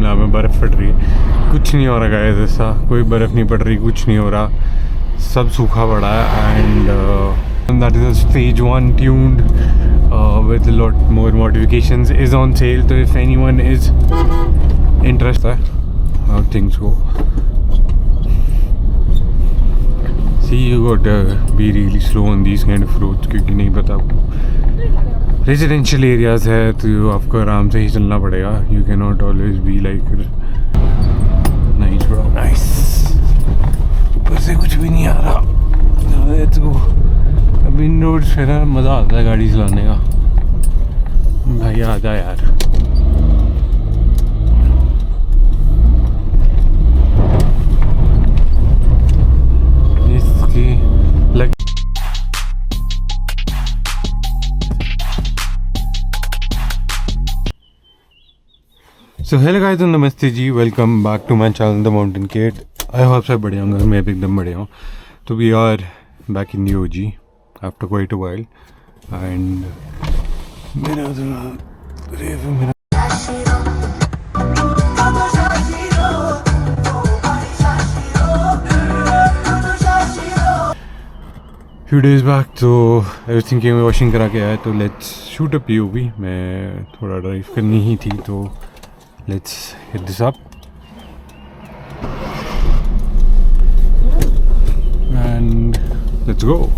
शिमला में बर्फ़ पड़ रही है, कुछ नहीं हो रहा गाइस, ऐसा कोई बर्फ़ नहीं पड़ रही, कुछ नहीं हो रहा, सब सूखा पड़ा है. And that is stage 1 tuned with a lot more modifications is on sale. So if anyone is interested, how things go. See, you got to be really slow on these kind of roads क्योंकि नहीं पता आपको residential areas है तो आपको आराम से ही चलना पड़ेगा. You can not always be like nice bro nice. ऊपर से कुछ भी नहीं आ रहा. Let's go. अब इन रोड्स पे ना मज़ा आता है गाड़ी चलाने का. भाई आ जा यार. इसकी लग सो हेलो गाइस, नमस्ते जी, welcome back to my channel the mountain kid. I hope सब बढ़िया होंगे. मैं भी एकदम बढ़िया हूँ. तो we are back in the OG after quite a while. And मेरा फ्यू डेज बैक तो एवरीथिंग की वॉशिंग करा के आया. तो लेट्स शूट अ POV. मैं थोड़ा ड्राइव करनी ही थी तो let's hit this up and let's go.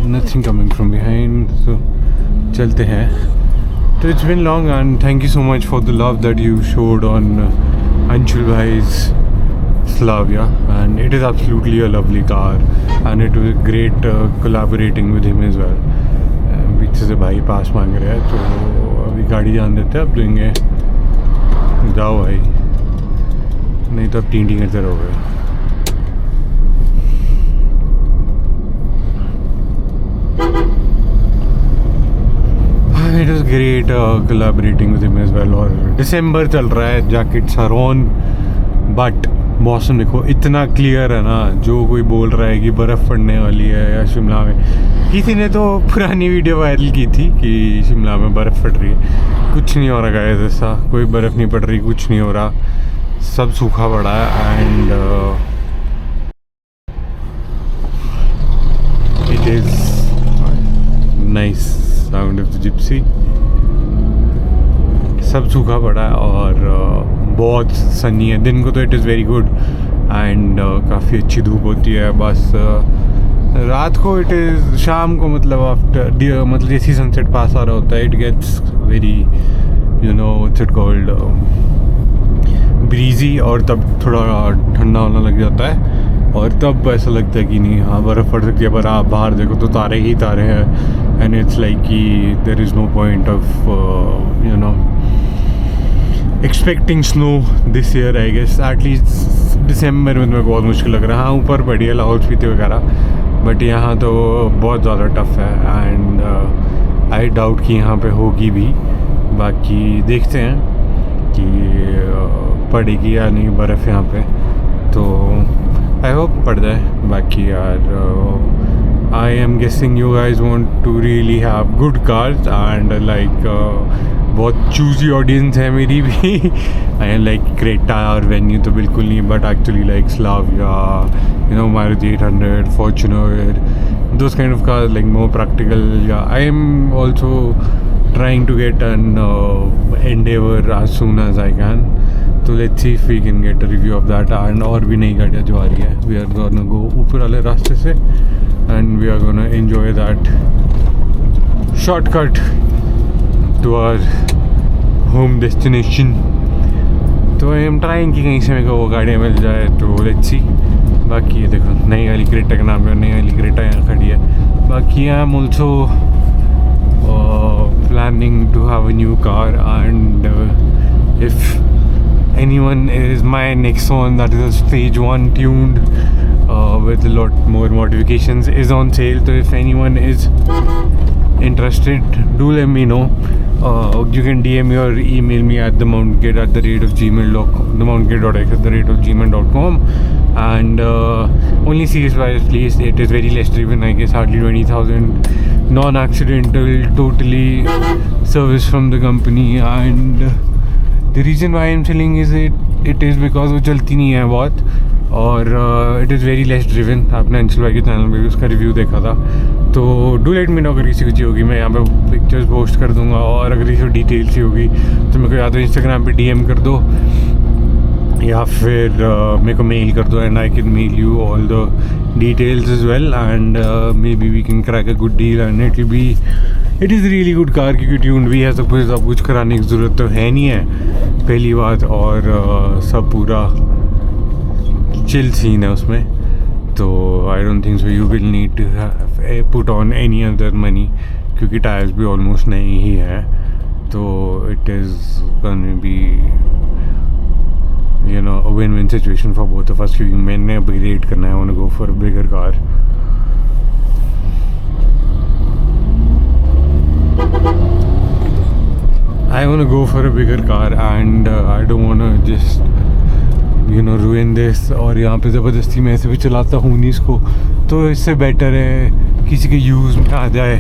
Nothing coming from behind. तो चलते हैं. तो it's been long and thank you so much for the love that you showed on Anshul भाई's Slavia, and it is absolutely a lovely car and it was great collaborating with him as well. पीछे से भाई पास मांग रहे हैं तो अभी गाड़ी जान देते हैं. अब देंगे जाओ भाई, नहीं तो अब टी करते रहोगे. It was great collaborating with him as well. और दिसंबर चल रहा है, जैकेट्स आर ऑन, बट मौसम देखो इतना क्लियर है ना. जो कोई बोल रहा है कि बर्फ़ पड़ने वाली है या शिमला में, किसी ने तो पुरानी वीडियो वायरल की थी कि शिमला में बर्फ़ पड़ रही है. कुछ नहीं हो रहा गाइस, ऐसा कोई बर्फ़ नहीं पड़ रही, कुछ नहीं हो रहा, सब सूखा पड़ा है. And it is nice sound of the Gypsy. सब सूखा पड़ा है और बहुत सनी है. दिन को तो it is very good and काफ़ी अच्छी धूप होती है. बस रात को इट इज़, शाम को मतलब आफ्टर मतलब जैसे सनसेट पास आ रहा होता है, it gets very you know what's it called breezy, और तब थोड़ा ठंडा होने लग जाता है. और तब ऐसा लगता है कि नहीं हाँ बर्फ़ पड़ सकती है. पर आप बाहर देखो तो तारे ही तारे हैं एंड इट्स लाइक कि there is no point of you know expecting snow this year. I guess at least दिसंबर में तो बहुत मुश्किल लग रहा है. हाँ ऊपर पड़ी है लाहौल स्पीति वगैरह, बट यहाँ तो बहुत ज़्यादा टफ है. एंड आई डाउट कि यहाँ पे होगी भी. बाकी देखते हैं कि पड़ेगी या नहीं बर्फ़ यहाँ पे. तो आई होप पड़ जाए. बाकी यार I am guessing you guys want to really have good cars and like बहुत चूजी ऑडियंस है मेरी भी. आई एम लाइक क्रेटा और वेन्यू तो बिल्कुल नहीं, but actually like Slavia, you know Maruti 800, Fortuner, those kind of cars like more practical. या I am also trying to get an Endeavour as soon as I can. So let's see if we can get a review of that. And और भी नई गाड़ियाँ जो आ रही है, we are gonna go ऊपर वाले रास्ते से and we are gonna enjoy that shortcut to our home destination. तो I am trying कि कहीं से मेरे को वो गाड़ियाँ मिल जाए. तो let's see. बाकी ये देखो नई वाली क्रेटा का नाम है, नई वाली क्रेटा यहाँ खड़ी है. बाकी I am also planning to have a new car, and if anyone is my next one, that is a stage 1 tuned with a lot more modifications, is on sale. So if anyone is interested, do let me know. You can DM me or email me at themountainkid@gmail.com. And only serious wise please, it is very less driven, I guess hardly 20,000, non-accidental, totally service from the company, and the reason why I am selling is it is because वो चलती नहीं है बहुत, और it is very less driven. आपने अंशुल भाई के channel में भी उसका रिव्यू देखा था। तो डू लेट मी नो अगर किसी को चाहिए होगी, मैं यहाँ पे पिक्चर्स पोस्ट कर दूँगा, और अगर किसी को डिटेल्स ही होगी तो मेरे को या तो इंस्टाग्राम पे DM कर दो, या फिर मेरे को मेल कर दो, and I can mail you all the details as well, and maybe we can crack a good deal, and it is really good car, क्योंकि ट्यून्ड भी है, सब कुछ कराने की ज़रूरत तो है नहीं है पहली बात, और सब पूरा चिल सीन है उसमें। तो I don't think so you will need to put on any other money, क्योंकि टायर्स भी ऑलमोस्ट नए ही है। तो it is gonna be you know a win win situation for both of us, क्योंकि मैंने अपग्रेड करना है, I want to go for a bigger car. I want to go for a bigger car, and I don't want to just ruin this, और यहाँ पे ज़बरदस्ती मैं ऐसे भी चलाता हूँ नहीं इसको, तो इससे बेटर है किसी के यूज़ में आ जाए,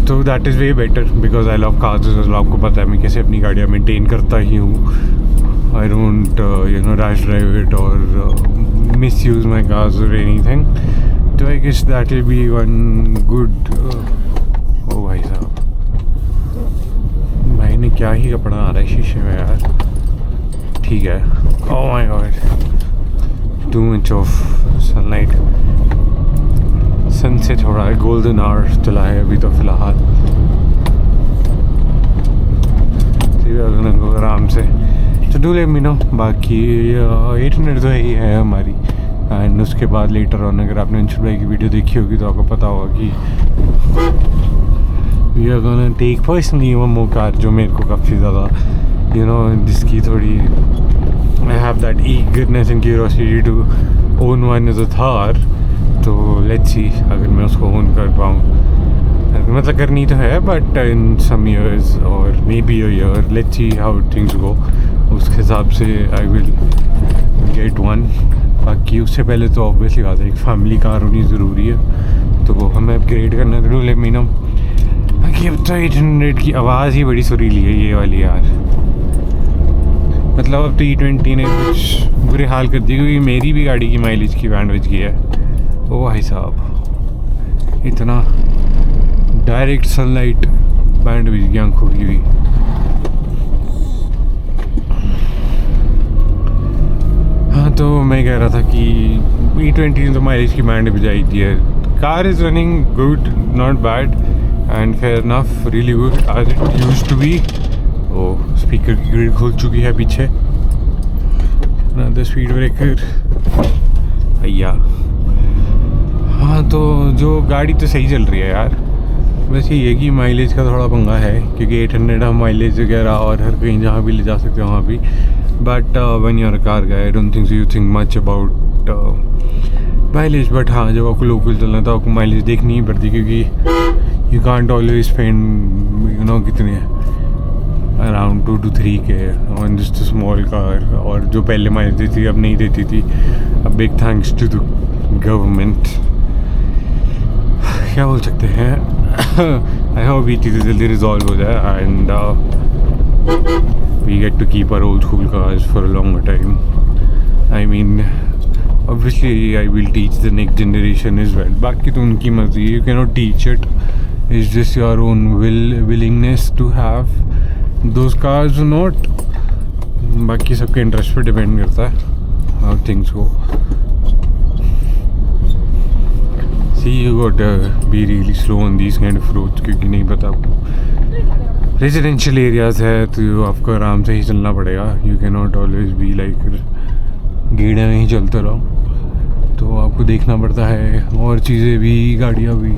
तो that is way better, because I love cars. आपको पता है मैं कैसे अपनी गाड़ियाँ मेंटेन करता ही हूँ। I don't rash drive it or misuse my cars or anything. तो I guess that will be one good. Oh भाई साहब, भाई ने क्या ही कपड़ा आ रहा है शीशे में यार। ठीक है। Oh my God, too much of sunlight. Sunset हो रहा है, गोल्डन आवर चला है अभी तो फिलहाल। आराम से तो डू लेट मी नो। बाकी 800 तो ही है हमारी, एंड उसके बाद लेटर ऑन अगर आपने अंशुल भाई की वीडियो देखी होगी तो आपको पता होगा कि we are gonna take personally one more car, जो मेरे को काफ़ी ज़्यादा जिसकी थोड़ी I have that eagerness and curiosity to own one is a Thar. तो लेट्स सी अगर मैं उसको ओन कर पाऊँ, मतलब करनी तो है, बट इन सम ईयर्स और may be a year, let's see how things go, उसके हिसाब से आई विल गेट वन। बाकी उससे पहले तो ऑब्वियसली बात है एक फैमिली कार होनी ज़रूरी है, तो वो हमें अपग्रेड करना है। तो लेट मी नो। बाकी अब तो 800 की आवाज़ ही बड़ी सुरीली है ये वाली यार, मतलब अब तो E20 ने कुछ बुरे हाल कर दिए, क्योंकि मेरी भी गाड़ी की माइलेज की बैंड बज गई है। ओ भाई साहब, इतना डायरेक्ट सनलाइट बैंड बज गई आँखों की भी। हाँ, तो मैं कह रहा था कि E20 ने तो माइलेज की बैंड बजाई दी है। Car is running good, not bad, and fair enough, really good as it used to be. ओ स्पीकर की ग्रिड खुल चुकी है पीछे, द स्पीड ब्रेकर भैया। हाँ, तो जो गाड़ी तो सही चल रही है यार, बस ये कि माइलेज का थोड़ा पंगा है, क्योंकि 800 हम माइलेज वगैरह और हर कहीं जहाँ भी ले जा सकते हैं वहाँ भी, but when you are a car guy I don't think you think much about mileage. But हाँ, जब आपको लोकल चलना है तो आपको माइलेज देखनी ही पड़ती, क्योंकि यू कांट ऑलवेज स्पेंड कितने around 2 to 3K on just small car, और जो पहले माइलेज देती थी अब नहीं देती थी। अब big thanks to the government, क्या बोल सकते हैं। आई होप ये चीज़ें जल्दी रिजॉल्व हो जाए, and we get to keep our old school cars for a longer time. I mean obviously I will teach the next generation as well. बाकी तो उनकी मर्जी, you cannot teach it, it's just your own willingness to have those cars or not. बाकी सबके interest पे depend करता है how things go. See, you got to be really slow on these kind of roads, क्योंकि नहीं पता आपको residential areas है तो आपको आराम से ही चलना पड़ेगा। You cannot always be like गेड़े में ही चलते रहो, तो आपको देखना पड़ता है और चीज़ें भी, गाड़ियाँ भी।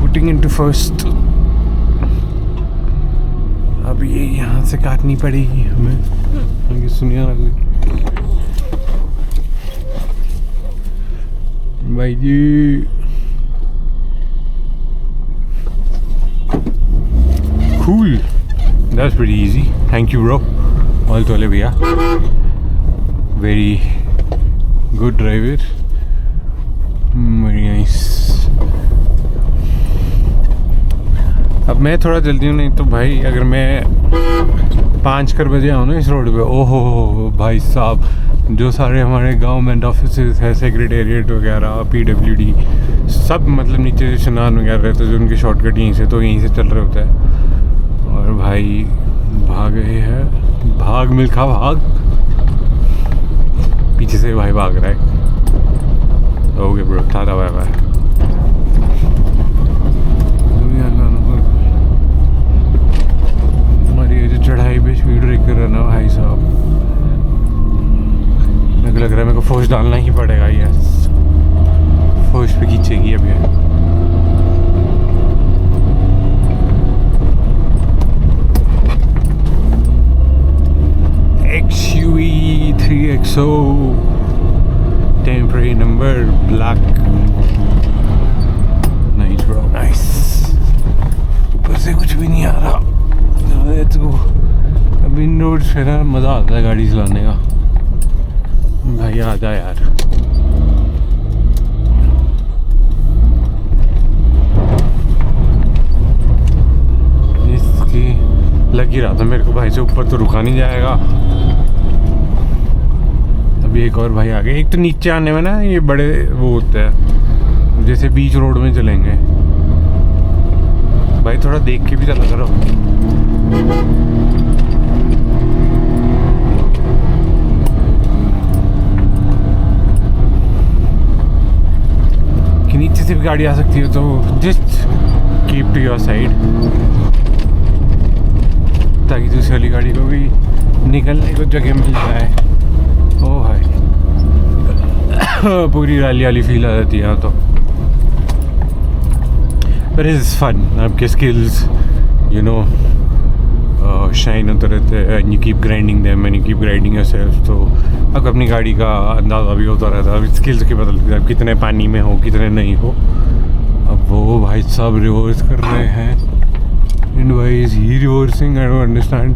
पुटिंग इनटू फर्स्ट, अब ये यहाँ से काटनी पड़ेगी हमें, सुनिए ना कोई भाई जी। Cool, that's pretty easy. Thank you bro, all tole bhaiya, very good driver, very nice. अब मैं थोड़ा जल्दी हूँ, नहीं तो भाई अगर मैं 5 कर बजे आऊँ ना इस रोड पे, ओहो भाई साहब, जो सारे हमारे गवर्नमेंट ऑफिस है, सेक्रेटेरिएट वगैरह, PWD सब, मतलब नीचे शनान वगैरह रहते हैं जो उनके शॉर्टकट यहीं से, तो यहीं से चल रहे होते हैं। और भाई भाग गए हैं, भाग मिल्खा भाग, पीछे से भाई भाग रहा है। Okay bro, tata bye bye. हमारी ये जो चढ़ाई पे स्पीड ब्रेकर है ना भाई साहब, मेरे को लग रहा है मेरे को फोर्स डालना ही पड़ेगा। यस, फोर्स पे खींचेगी अब ये। XUV 3XO temporary number black, nice bro nice. ऊपर से कुछ भी नहीं आ रहा तो अभी इन रोड से ना मज़ा आता है गाड़ी चलाने का। भाई आ जा यार, इसकी लग ही रहा था मेरे को भाई से ऊपर तो रुका नहीं जाएगा। अभी एक और भाई आ गए। एक तो नीचे आने में ना ये बड़े वो होते हैं, जैसे बीच रोड में चलेंगे भाई, थोड़ा देख के भी चला करो। कि नीचे से भी गाड़ी आ सकती है, तो just keep to your side, ताकि दूसरी वाली गाड़ी को भी निकलने को जगह मिल जाए। ओ भाई पूरी रैली वाली फील आ जाती है यहाँ तो। बट इट्स फन, आपके स्किल्स यू नो शाइन होते रहते हैं, and you keep grinding them and you keep grinding yourself. तो आपको अपनी गाड़ी का अंदाज़ा भी होता रहता है, स्किल्स के बदलते आप कितने पानी में हो, कितने नहीं हो। अब वो भाई सब रिवर्स कर रहे हैं, एंड भाई is he reversing, I don't understand,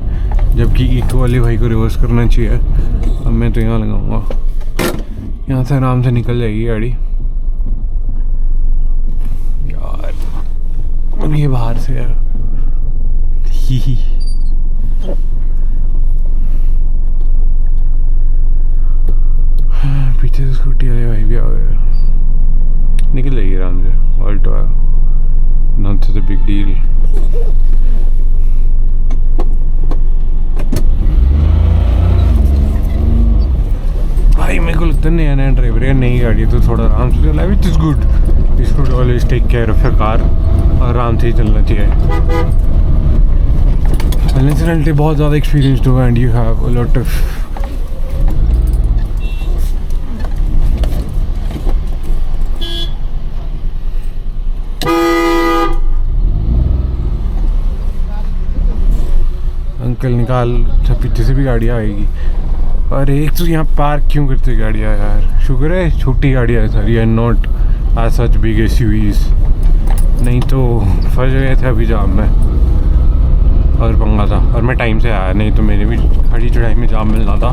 जबकि इको वाले भाई को रिवर्स करना चाहिए। अब मैं तो यहाँ लगाऊंगा, यहाँ से आराम से निकल जाएगी गाड़ी यार। अब ये बाहर से यार ही पीछे से स्कूटी वाले भाई भी आ गए, निकल जाएगी आराम से। ऑल्टो है, not such a big deal. भाई मेरे को लगता है नया ड्राइवर है, नई गाड़ी है तो थोड़ा आराम से चला, which is good. You should always take care of your car, आराम से ही चलना चाहिए। इंसिडेंटली बहुत ज़्यादा एक्सपीरियंस्ड हो and you have a lot of uncle निकाल, पीछे से भी गाड़ियाँ आएगी। अरे एक तो यहाँ पार्क क्यों करते गाड़ियाँ यार, शुक्र है छोटी गाड़ियाँ है सारी, and not as such big SUVs, नहीं तो फंस गए थे अभी जाम में और पंगा था। और मैं टाइम से आया, नहीं तो मैंने भी खड़ी चढ़ाई में जाम मिलना था।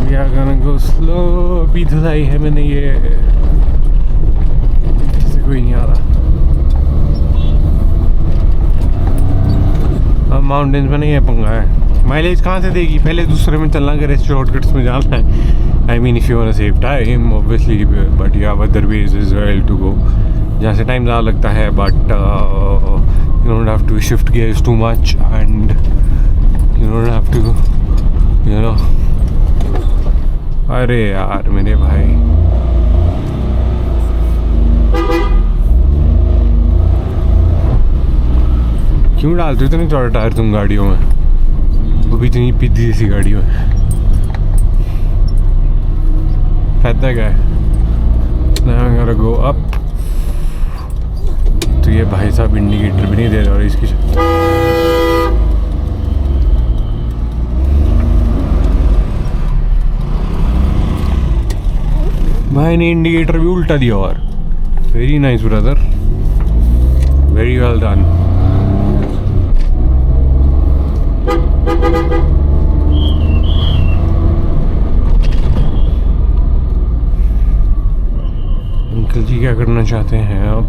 We are gonna go slow, अभी धुलाई है मैंने, ये से कोई नहीं आ रहा। अब माउंटेन्स में नहीं है पंगा है, माइलेज कहाँ से देगी, पहले दूसरे में चलना, अगर शॉर्टकट्स में जाना है। I mean if you want to save time obviously, but you have other ways as well to go, जहाँ से टाइम ज़्यादा लगता है, but you don't have to shift gears too much and you don't have to you know. अरे यार मेरे भाई, क्यों डालते हो इतने चौड़े टायर तुम गाड़ियों में, वो भी इतनी पिद्दी जैसी गाड़ियों में, फायदा क्या है। ना गो अप, तो ये भाई साहब इंडिकेटर भी नहीं दे रहा, और इसकी भाई ने इंडिकेटर भी उल्टा दिया। और very nice brother, very well done. जी क्या करना चाहते हैं आप?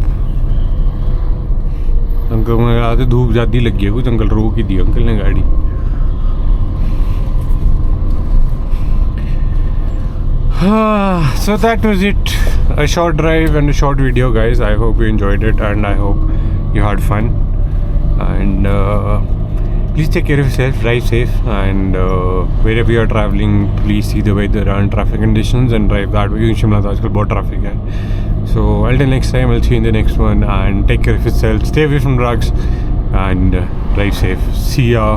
अंकल मुझे आते धूप ज़्यादा लगी है कुछ, अंकल रोक ही दी अंकल ने गाड़ी. So that was it. A short drive and a short video, guys. I hope you enjoyed it and I hope you had fun. And please take care of yourself, drive safe, and wherever you are traveling, please see the weather and traffic conditions and drive that way. Shimla mein aajkal bahut traffic hai. So until next time, I'll see you in the next one, and take care of yourself, stay away from drugs, and drive safe. See ya.